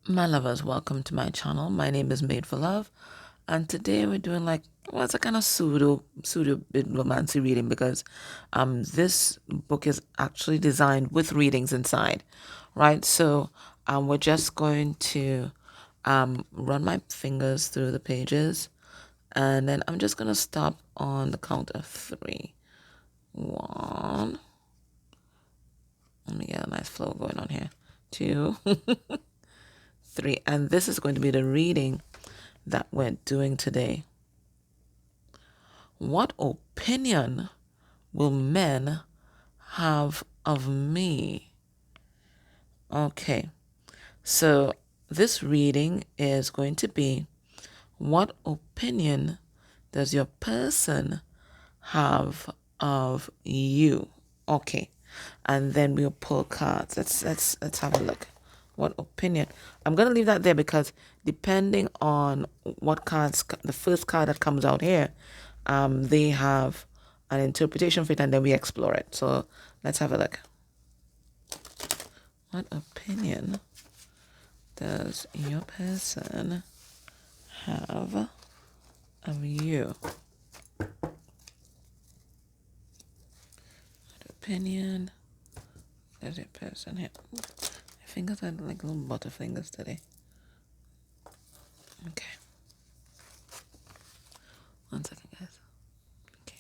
My lovers, welcome to my channel. My name is Made for Love, and today we're doing it's a kind of pseudo bibliomancy reading because this book is actually designed with readings inside, right? So we're just going to run my fingers through the pages, and then I'm just gonna stop on the count of three. One. Let me get a nice flow going on here. Two. Three. And this is going to be the reading that we're doing today. What opinion will men have of me? Okay, so this reading is going to be, what opinion does your person have of you? Okay, and then we'll pull cards. Let's have a look. What opinion? I'm gonna leave that there because depending on what cards, the first card that comes out here, they have an interpretation for it, and then we explore it. So let's have a look. What opinion does your person have of you? What opinion does your person have? My fingers are like little butterfingers today. Okay. One second, guys. Okay.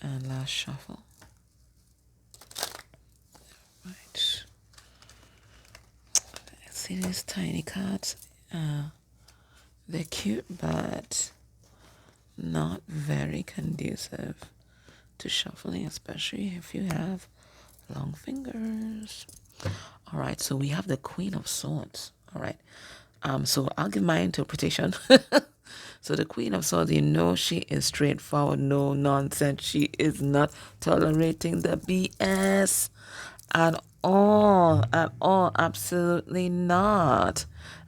And last shuffle. Right. See these tiny cards? They're cute, but not very conducive to shuffling, especially if you have long fingers. All right, so we have the Queen of Swords. All right, so I'll give my interpretation. So the Queen of Swords, she is straightforward, no nonsense. She is not tolerating the BS at all, absolutely not.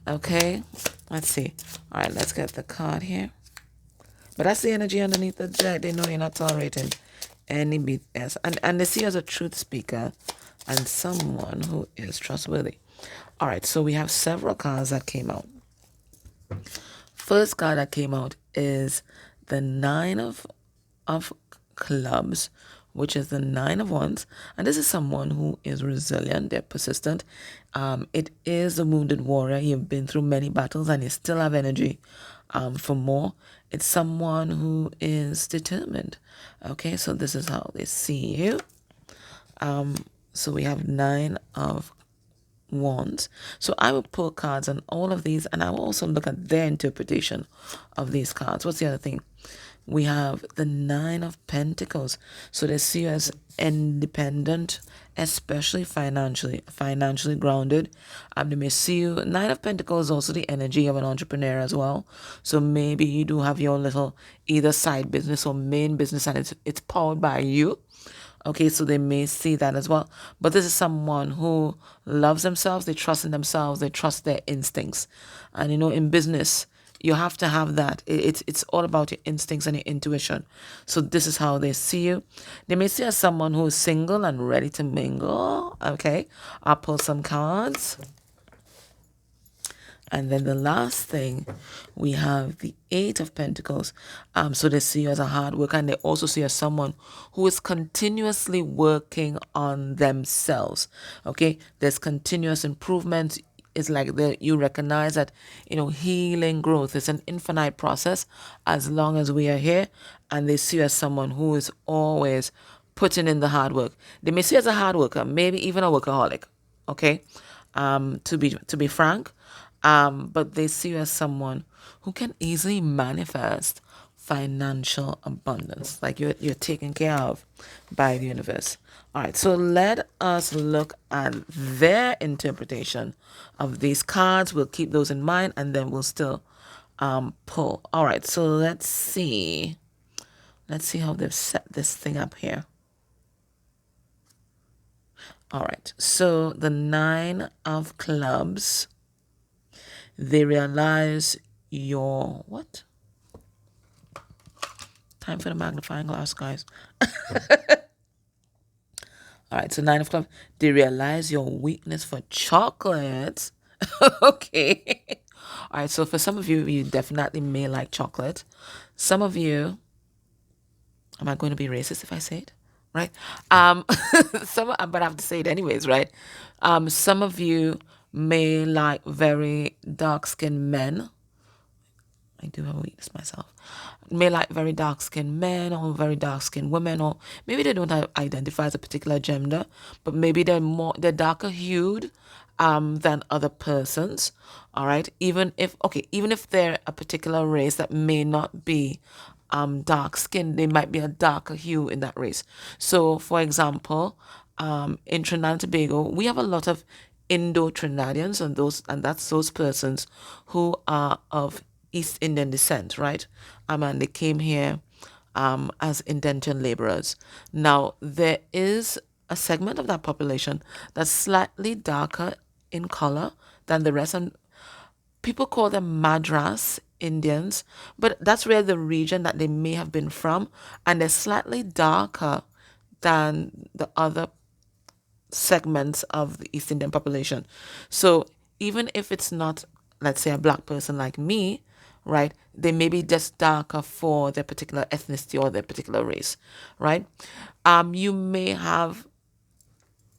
Okay, let's see. All right, let's get the card here. But that's the energy underneath the deck. They know you're not tolerating any BS. And they see you as a truth speaker and someone who is trustworthy. All right, so we have several cards that came out. First card that came out is the Nine of Clubs, which is the Nine of Wands. And this is someone who is resilient, they're persistent. It is a wounded warrior. You've been through many battles and you still have energy for more. It's someone who is determined. Okay, so this is how they see you. So we have Nine of Wands. So I will pull cards on all of these, and I will also look at their interpretation of these cards. What's the other thing? We have the Nine of Pentacles. So they see you as independent, especially financially grounded. They may see you. Nine of Pentacles is also the energy of an entrepreneur as well. So maybe you do have your little either side business or main business, and it's powered by you. Okay, so they may see that as well. But this is someone who loves themselves, they trust in themselves, they trust their instincts. And in business, you have to have that. It's all about your instincts and your intuition. So this is how they see you. They may see you as someone who is single and ready to mingle. Okay, I'll pull some cards. And then the last thing, we have the Eight of Pentacles. So they see you as a hard worker, and they also see you as someone who is continuously working on themselves. Okay, there's continuous improvement. It's like you recognize that healing, growth is an infinite process as long as we are here. And they see you as someone who is always putting in the hard work. They may see you as a hard worker, maybe even a workaholic. Okay, to be frank. But they see you as someone who can easily manifest financial abundance, like you're taken care of by the universe. All right, so let us look at their interpretation of these cards. We'll keep those in mind, and then we'll still pull. All right, so let's see how they've set this thing up here. All right, so the Nine of Clubs, they realize your what? Time for the magnifying glass, guys. All right, so Nine of Clubs, they realize your weakness for chocolates. Okay. All right. So for some of you, you definitely may like chocolate. Some of you, am I going to be racist if I say it? Right. But I have to say it anyways, right? Some of you may like very dark skinned men. I do have a weakness myself. May like very dark skinned men or very dark skinned women, or maybe they don't identify as a particular gender, but maybe they're darker hued than other persons. All right. Even if they're a particular race that may not be dark skinned, they might be a darker hue in that race. So for example, in Trinidad and Tobago, we have a lot of Indo-Trinidadians, and that's those persons who are of East Indian descent, right? And they came here as indentured laborers. Now, there is a segment of that population that's slightly darker in color than the rest, and people call them Madras Indians, but that's where the region that they may have been from, and they're slightly darker than the other segments of the East Indian population. So even if it's not, let's say, a black person like me, right, they may be just darker for their particular ethnicity or their particular race, right? You may have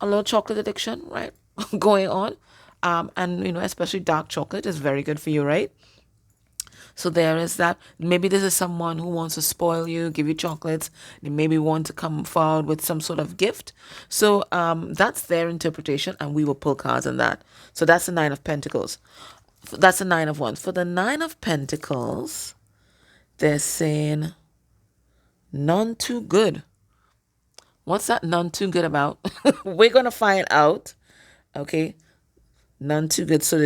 a little chocolate addiction, right, going on. And, especially dark chocolate is very good for you, right? So there is that. Maybe this is someone who wants to spoil you, give you chocolates. They maybe want to come forward with some sort of gift. So that's their interpretation, and we will pull cards on that. So that's the Nine of Pentacles. That's the Nine of Wands. For the Nine of Pentacles, they're saying none too good. What's that none too good about? We're going to find out. Okay. None too good. So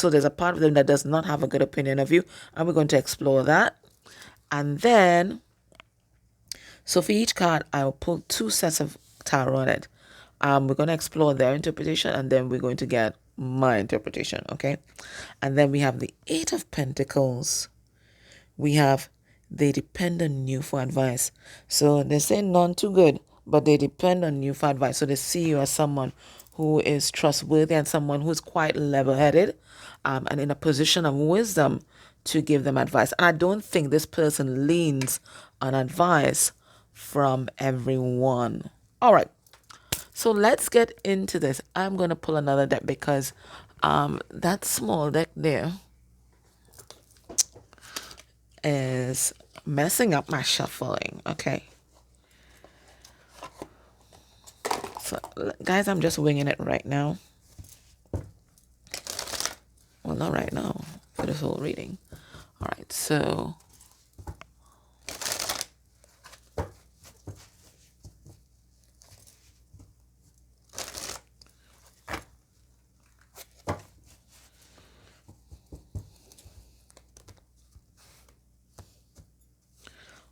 there's a part of them that does not have a good opinion of you, and we're going to explore that. And then, so for each card, I will pull two sets of tarot on it. We're going to explore their interpretation, and then we're going to get my interpretation, okay? And then we have the Eight of Pentacles. We have they depend on you for advice. So they say none too good, but they depend on you for advice. So they see you as someone who is trustworthy and someone who's quite level-headed and in a position of wisdom to give them advice. And I don't think this person leans on advice from everyone. All right. So let's get into this. I'm going to pull another deck because that small deck there is messing up my shuffling. Okay. So, guys, I'm just winging it right now. Well, not right now for this whole reading. All right. So,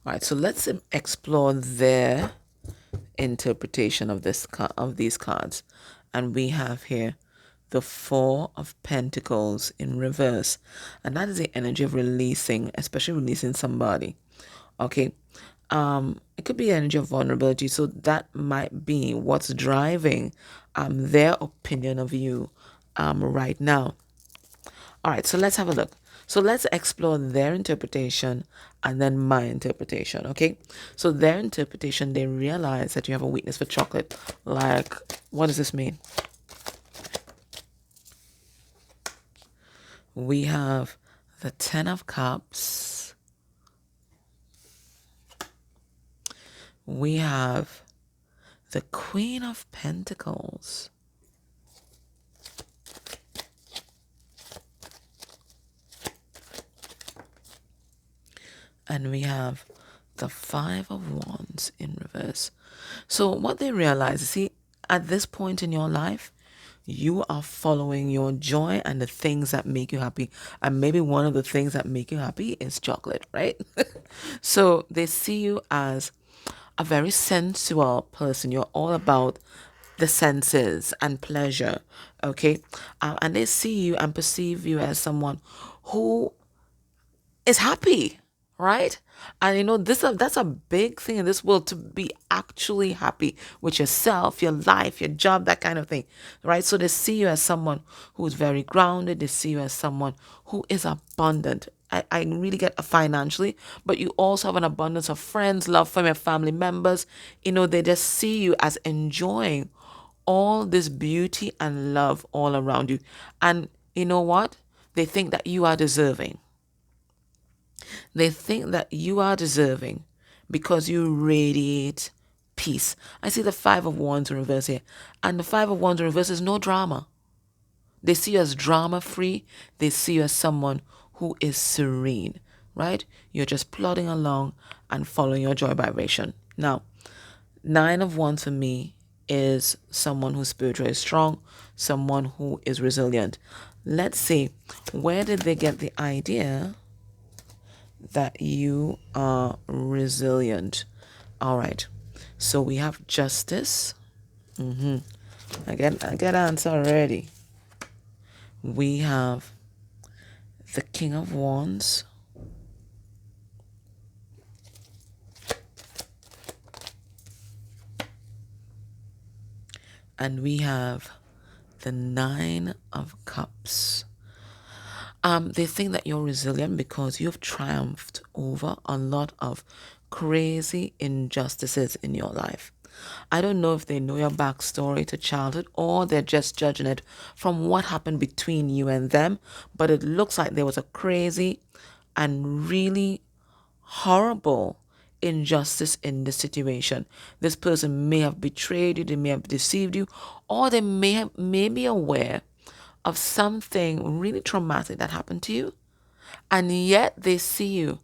all right. So let's explore their interpretation of these cards, and we have here the Four of Pentacles in reverse, and that is the energy of releasing, especially releasing somebody. Okay. It could be energy of vulnerability, so that might be what's driving their opinion of you right now. All right, so let's have a look. So let's explore their interpretation and then my interpretation, okay? So their interpretation, they realize that you have a weakness for chocolate. Like, what does this mean? We have the Ten of Cups. We have the Queen of Pentacles. And we have the Five of Wands in reverse. So what they realize, see, at this point in your life, you are following your joy and the things that make you happy. And maybe one of the things that make you happy is chocolate, right? So they see you as a very sensual person. You're all about the senses and pleasure, okay? And they see you and perceive you as someone who is happy, right? And you know, that's a big thing in this world, to be actually happy with yourself, your life, your job, that kind of thing, right? So they see you as someone who is very grounded. They see you as someone who is abundant. I really get financially, but you also have an abundance of friends, love from your family members. You know, they just see you as enjoying all this beauty and love all around you. And you know what? They think that you are deserving. They think that you are deserving because you radiate peace. I see the Five of Wands in reverse here. And the Five of Wands in reverse is no drama. They see you as drama free. They see you as someone who is serene, right? You're just plodding along and following your joy vibration. Now, Nine of Wands for me is someone who's spiritually strong, someone who is resilient. Let's see, where did they get the idea that you are resilient? All right. So we have justice. I get answer already. We have the King of Wands. And we have the Nine of Cups. They think that you're resilient because you've triumphed over a lot of crazy injustices in your life. I don't know if they know your backstory to childhood, or they're just judging it from what happened between you and them, but it looks like there was a crazy and really horrible injustice in the situation. This person may have betrayed you, they may have deceived you, or they may be aware of something really traumatic that happened to you, and yet they see you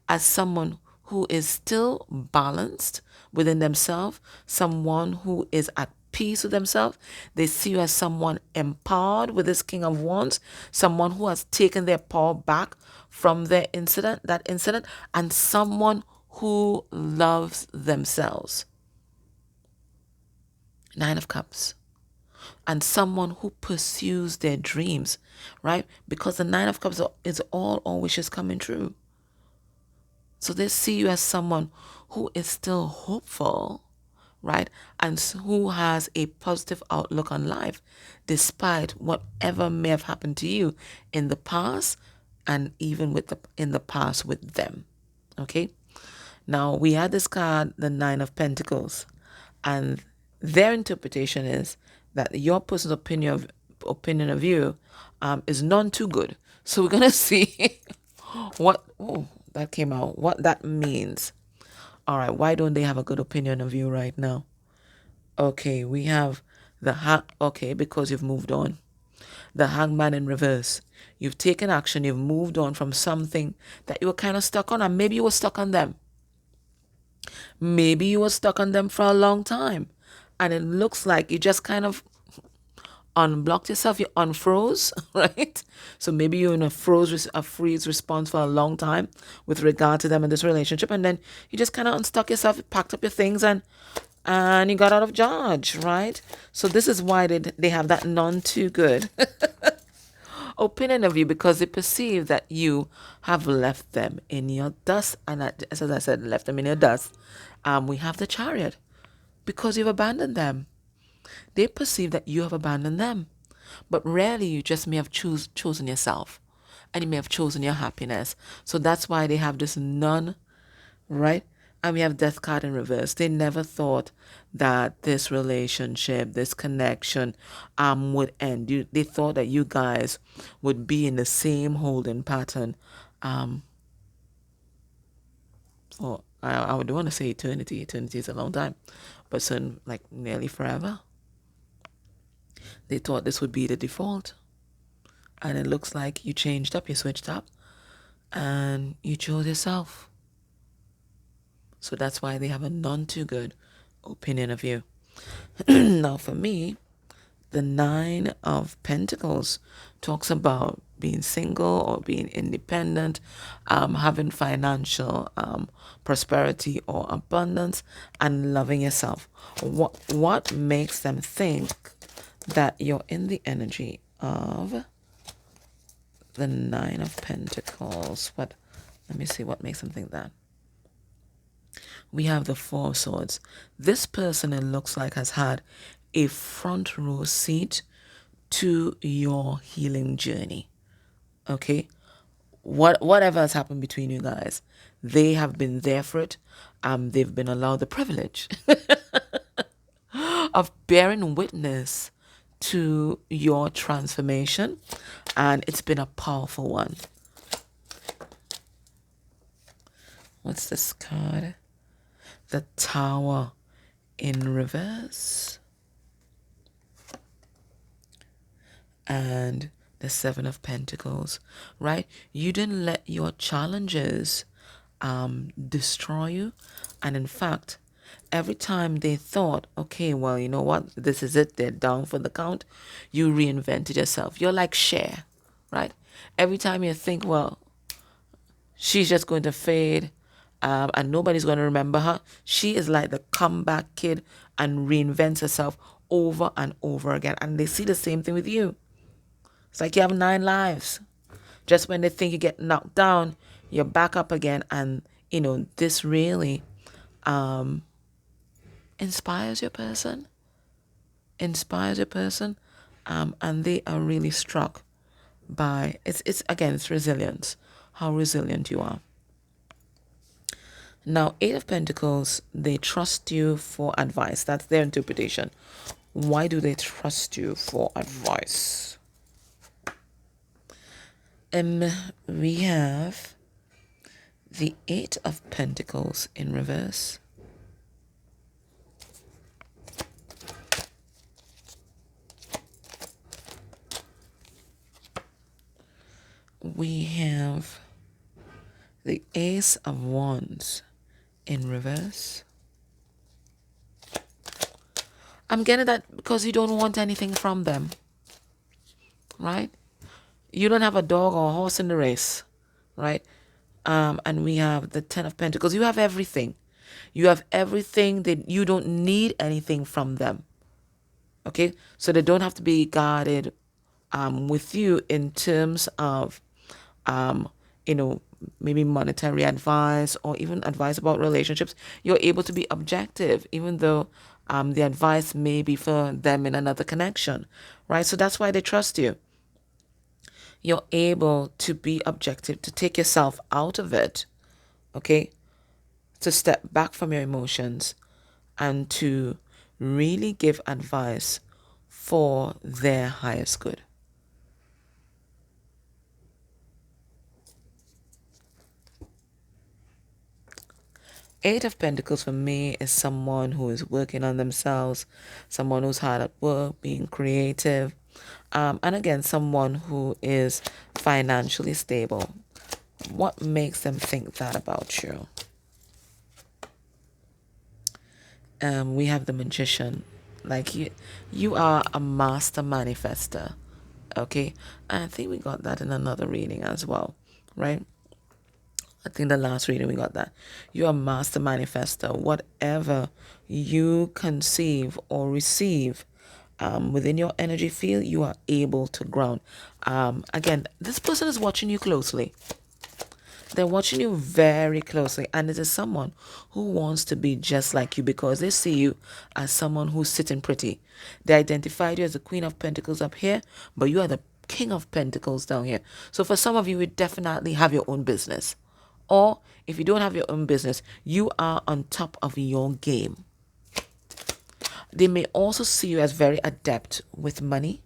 as someone who is still balanced within themselves, someone who is at peace with themselves. They see you as someone empowered with this King of Wands, someone who has taken their power back from that incident, and someone who loves themselves. Nine of Cups. And someone who pursues their dreams, right? Because the Nine of Cups is all wishes coming true. So they see you as someone who is still hopeful, right? And who has a positive outlook on life, despite whatever may have happened to you in the past, and even in the past with them. Okay? Now we had this card, the Nine of Pentacles, and their interpretation is that your person's opinion of you is none too good. So we're gonna see that came out, what that means. All right, why don't they have a good opinion of you right now? Okay, we have okay, because you've moved on. The Hangman in reverse. You've taken action, you've moved on from something that you were kind of stuck on, and maybe you were stuck on them. Maybe you were stuck on them for a long time, and it looks like you just kind of unblocked yourself, you unfroze, right? So maybe you're in a freeze response for a long time with regard to them in this relationship, and then you just kind of unstuck yourself, packed up your things, and you got out of Dodge, right? So this is why they have that none too good opinion of you, because they perceive that you have left them in your dust. And as I said, left them in your dust. We have the Chariot, because you've abandoned them. They perceive that you have abandoned them, but rarely you just may have chosen yourself, and you may have chosen your happiness. So that's why they have this none, right? And we have Death card in reverse. They never thought that this relationship, this connection, would end. They thought that you guys would be in the same holding pattern, for I would want to say eternity. Eternity is a long time, but soon, like nearly forever. They thought this would be the default, and it looks like you changed up, you switched up, and you chose yourself. So that's why they have a none too good opinion of you. Now for me, the Nine of Pentacles talks about being single or being independent, having financial prosperity or abundance, and loving yourself. What makes them think that you're in the energy of the Nine of Pentacles? What Let me see what makes them think that. We have the Four of Swords. This person, it looks like, has had a front row seat to your healing journey. Okay? Whatever has happened between you guys, they have been there for it. They've been allowed the privilege of bearing witness to your transformation, and it's been a powerful one. What's this card? The Tower in reverse. And the Seven of Pentacles, right? You didn't let your challenges destroy you. And in fact, every time they thought, okay, well, you know what, this is it, they're down for the count, you reinvented yourself. You're like Cher, right? Every time you think, well, she's just going to fade, and nobody's going to remember her, she is like the comeback kid and reinvents herself over and over again. And they see the same thing with you. It's like you have 9 lives. Just when they think you get knocked down, you're back up again. And, this really inspires your person. And they are really struck by, it's resilience, how resilient you are. Now, Eight of Pentacles, they trust you for advice. That's their interpretation. Why do they trust you for advice? We have the Eight of Pentacles in reverse. We have the Ace of Wands in reverse. I'm getting that because you don't want anything from them, right? You don't have a dog or a horse in the race, right? And we have the Ten of Pentacles. You have everything. You have everything that you don't need anything from them. Okay? So they don't have to be guarded with you in terms of, maybe monetary advice or even advice about relationships. You're able to be objective, even though the advice may be for them in another connection, right? So that's why they trust you. You're able to be objective, to take yourself out of it, okay? To step back from your emotions and to really give advice for their highest good. Eight of Pentacles for me is someone who is working on themselves, someone who's hard at work, being creative, and again, someone who is financially stable. What makes them think that about you? We have the Magician. Like you are a master manifester. Okay, and I think we got that in another reading as well, right? I think the last reading we got that. You're a master manifester. Whatever you conceive or receive within your energy field, you are able to ground. Again, this person is watching you closely. They're watching you very closely, and it is someone who wants to be just like you because they see you as someone who's sitting pretty. They identified you as the Queen of Pentacles up here, but you are the King of Pentacles down here. So for some of you, you definitely have your own business. Or if you don't have your own business, you are on top of your game. They may also see you as very adept with money,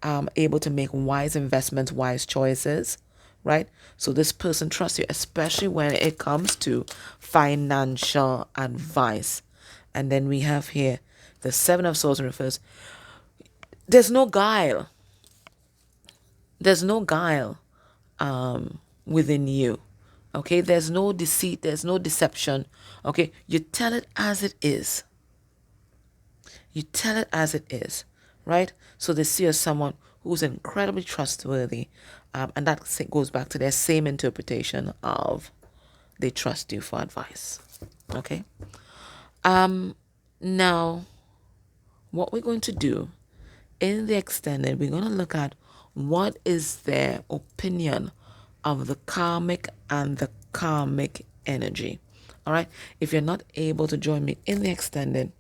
able to make wise investments, wise choices, right? So this person trusts you, especially when it comes to financial advice. And then we have here the Seven of Swords in reverse. There's no guile. There's no guile within you. Okay, there's no deceit, there's no deception. Okay, you tell it as it is. You tell it as it is, right? So they see you as someone who's incredibly trustworthy, and that goes back to their same interpretation of they trust you for advice. Okay. Now, what we're going to do in the extended, we're going to look at what is their opinion of the karmic and the karmic energy. All right. If you're not able to join me in the extended,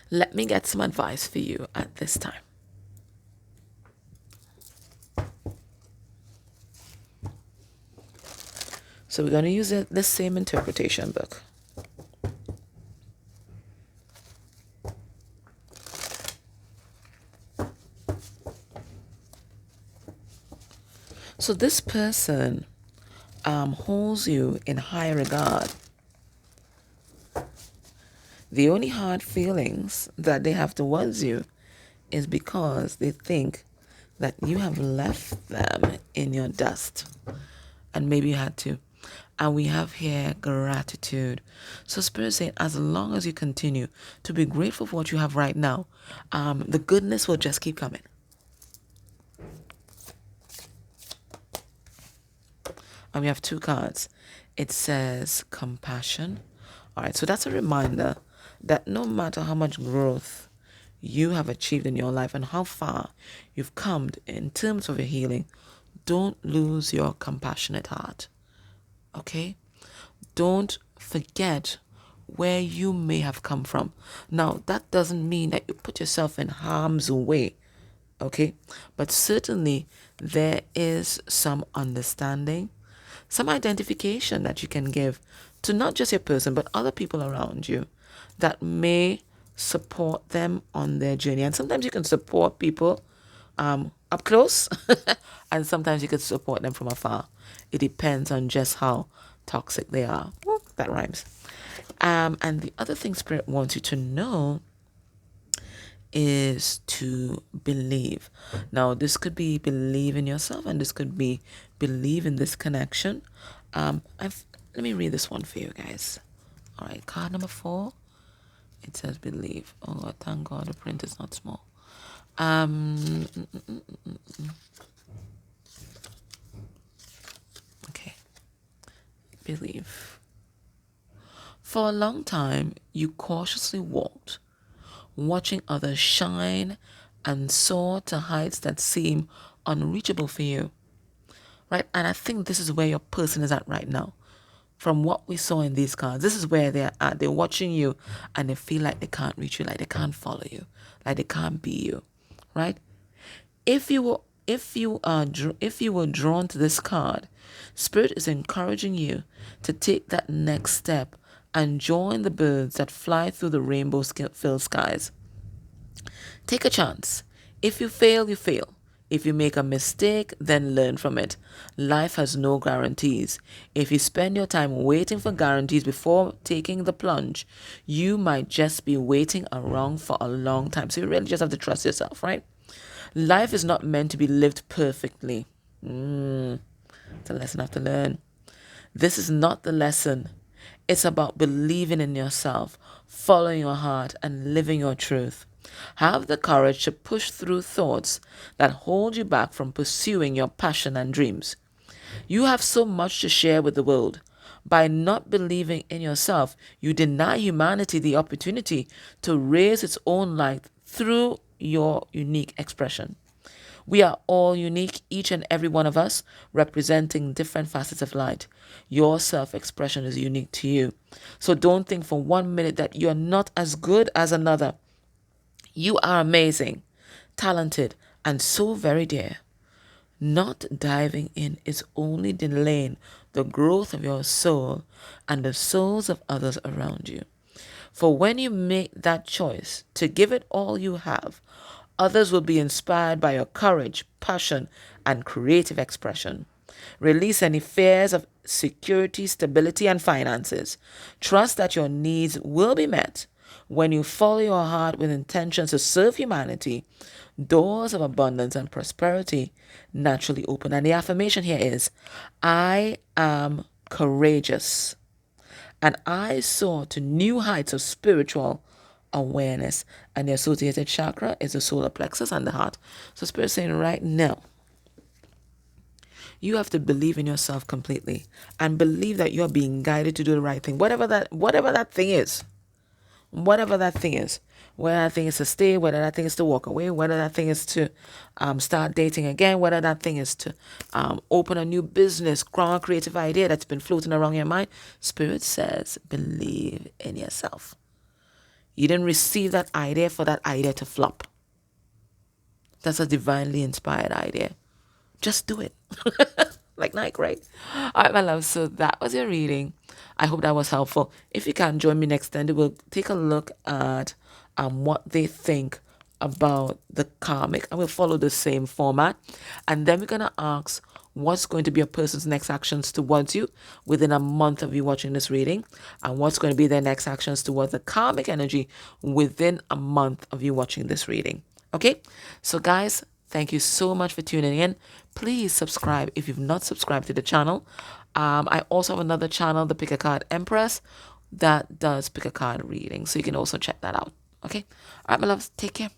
let me get some advice for you at this time. So we're going to use the same interpretation book. So this person holds you in high regard. The only hard feelings that they have towards you is because they think that you have left them in your dust. And maybe you had to. And we have here gratitude. So Spirit saying, as long as you continue to be grateful for what you have right now, the goodness will just keep coming. And we have two cards. It says compassion. All right, so that's a reminder that no matter how much growth you have achieved in your life and how far you've come in terms of your healing, don't lose your compassionate heart. Okay? Don't forget where you may have come from. Now, that doesn't mean that you put yourself in harm's way. Okay? But certainly there is some understanding, some identification that you can give to not just your person, but other people around you that may support them on their journey. And sometimes you can support people up close, and sometimes you can support them from afar. It depends on just how toxic they are. That rhymes. And the other thing Spirit wants you to know is to believe. Now, this could be believe in yourself, and this could be believe in this connection. Let me read this one for you guys. All right, card number 4. It says believe. Oh God, thank God the print is not small. Okay, believe. For a long time, you cautiously walked, watching others shine and soar to heights that seem unreachable for you. Right? And I think this is where your person is at right now. From what we saw in these cards, this is where they're at. They're watching you and they feel like they can't reach you, like they can't follow you, like they can't be you. Right? If you were drawn to this card, Spirit is encouraging you to take that next step and join the birds that fly through the rainbow-filled skies. Take a chance. If you fail, you fail. If you make a mistake, then learn from it. Life has no guarantees. If you spend your time waiting for guarantees before taking the plunge, you might just be waiting around for a long time. So you really just have to trust yourself, right? Life is not meant to be lived perfectly. It's a lesson I have to learn. This is not the lesson. It's about believing in yourself, following your heart, and living your truth. Have the courage to push through thoughts that hold you back from pursuing your passion and dreams. You have so much to share with the world. By not believing in yourself, you deny humanity the opportunity to raise its own light through your unique expression. We are all unique, each and every one of us, representing different facets of light. Your self-expression is unique to you. So don't think for 1 minute that you're not as good as another. You are amazing, talented, and so very dear. Not diving in is only delaying the growth of your soul and the souls of others around you. For when you make that choice to give it all you have, others will be inspired by your courage, passion, and creative expression. Release any fears of security, stability, and finances. Trust that your needs will be met. When you follow your heart with intentions to serve humanity, doors of abundance and prosperity naturally open. And the affirmation here is, I am courageous and I soar to new heights of spiritual awareness. And the associated chakra is the solar plexus and the heart. So Spirit is saying right now, you have to believe in yourself completely and believe that you're being guided to do the right thing. Whatever that thing is. whatever that thing is, whether that thing is to stay, whether that thing is to walk away, whether that thing is to start dating again, whether that thing is to open a new business, grow a creative idea that's been floating around your mind. Spirit says, believe in yourself. You didn't receive that idea for that idea to flop. That's a divinely inspired idea. Just do it. Like Nike, right? All right, my love. So that was your reading. I hope that was helpful. If you can join me next time, we'll take a look at what they think about the karmic, and we'll follow the same format. And then we're gonna ask what's going to be a person's next actions towards you within a month of you watching this reading, and what's going to be their next actions towards the karmic energy within a month of you watching this reading. Okay, so guys, thank you so much for tuning in. Please subscribe if you've not subscribed to the channel. I also have another channel, the Pick a Card Empress, that does pick a card reading, so you can also check that out. Okay, all right, my loves, take care.